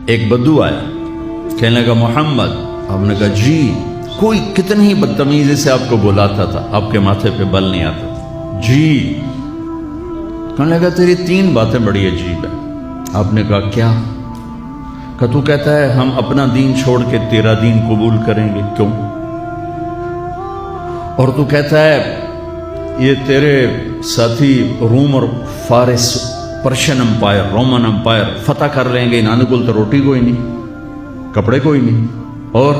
ایک بدو آیا، کہنے لگا محمد. آپ نے کہا جی. کوئی کتنی ہی بدتمیزی سے آپ کو بلاتا تھا، آپ کے ماتھے پہ بل نہیں آتا تھا. جی. کہنے لگا تیری 3 باتیں بڑی عجیب ہیں. آپ نے کہا کیا؟ کہ تو کہتا ہے ہم اپنا دین چھوڑ کے تیرا دین قبول کریں گے. کیوں؟ اور تو کہتا ہے یہ تیرے ساتھی روم اور فارس، پرشین امپائر، رومن امپائر فتح کر لیں گے، انہوں کو تو روٹی کوئی نہیں، کپڑے کوئی نہیں. اور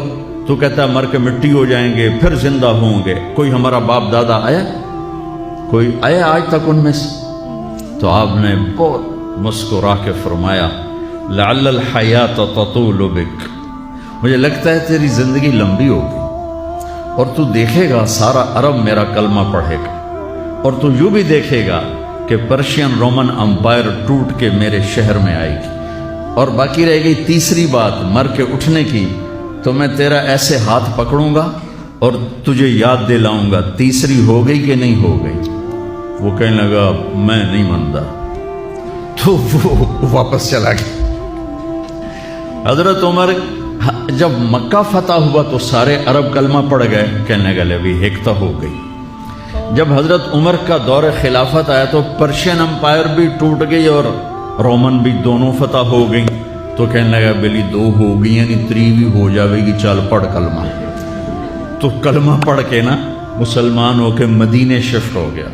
تو کہتا ہے مر کے مٹی ہو جائیں گے، پھر زندہ ہوں گے. کوئی ہمارا باپ دادا آیا؟ کوئی آیا آج تک ان میں سے؟ تو آپ نے بہت مسکرا کے فرمایا لعل الحیات تطول بک، مجھے لگتا ہے تیری زندگی لمبی ہوگی اور تو دیکھے گا سارا عرب میرا کلمہ پڑھے گا، اور تو یوں بھی دیکھے گا کہ پرشین رومن امپائر ٹوٹ کے میرے شہر میں آئے گی. اور باقی رہ گئی تیسری بات مر کے اٹھنے کی، تو میں تیرا ایسے ہاتھ پکڑوں گا اور تجھے یاد دلاؤں گا. تیسری ہو گئی کہ نہیں ہو گئی؟ وہ کہنے لگا میں نہیں مانتا. تو وہ واپس چلا گیا. حضرت عمر جب مکہ فتح ہوا تو سارے عرب کلمہ پڑھ گئے. کہنے لگے ابھی ایکتا ہو گئی. جب حضرت عمر کا دور خلافت آیا تو پرشین امپائر بھی ٹوٹ گئی اور رومن بھی، دونوں فتح ہو گئی. تو کہنے لگا بلی 2 ہو گئی یعنی 3 بھی ہو جاوے گی، چل پڑھ کلمہ. تو کلمہ پڑھ کے نا مسلمان ہو کے مدینے شفٹ ہو گیا.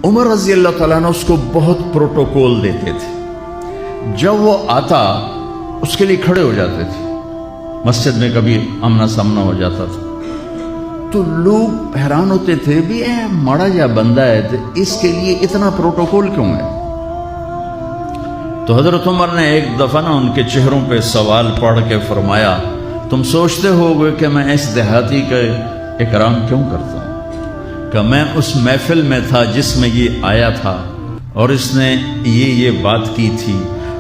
عمر رضی اللہ تعالیٰ عنہ اس کو بہت پروٹوکول دیتے تھے. جب وہ آتا اس کے لیے کھڑے ہو جاتے تھے. مسجد میں کبھی آمنا سامنا ہو جاتا تھا تو لوگ حیران ہوتے تھے بھی اے ماڑا جا بندہ ہے تو اس کے لیے اتنا پروٹوکول کیوں ہے. تو حضرت عمر نے ایک دفعہ نا ان کے چہروں پہ سوال پڑھ کے فرمایا تم سوچتے ہو گے کہ میں اس دیہاتی کا اکرام کیوں کرتا ہوں؟ کہ میں اس محفل میں تھا جس میں یہ آیا تھا اور اس نے یہ بات کی تھی.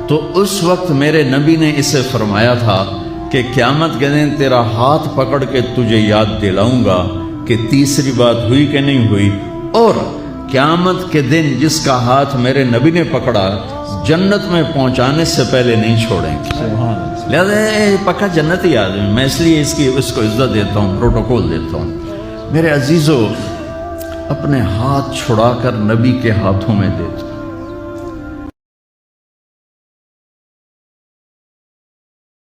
تو اس وقت میرے نبی نے اسے فرمایا تھا کہ قیامت کے دن تیرا ہاتھ پکڑ کے تجھے یاد دلاؤں گا کہ تیسری بات ہوئی کہ نہیں ہوئی. اور قیامت کے دن جس کا ہاتھ میرے نبی نے پکڑا جنت میں پہنچانے سے پہلے نہیں چھوڑیں گے. لہذا پکا جنتی آدمی، میں اس لیے اس کو عزت دیتا ہوں، پروٹوکول دیتا ہوں. میرے عزیزو، اپنے ہاتھ چھڑا کر نبی کے ہاتھوں میں دے دو.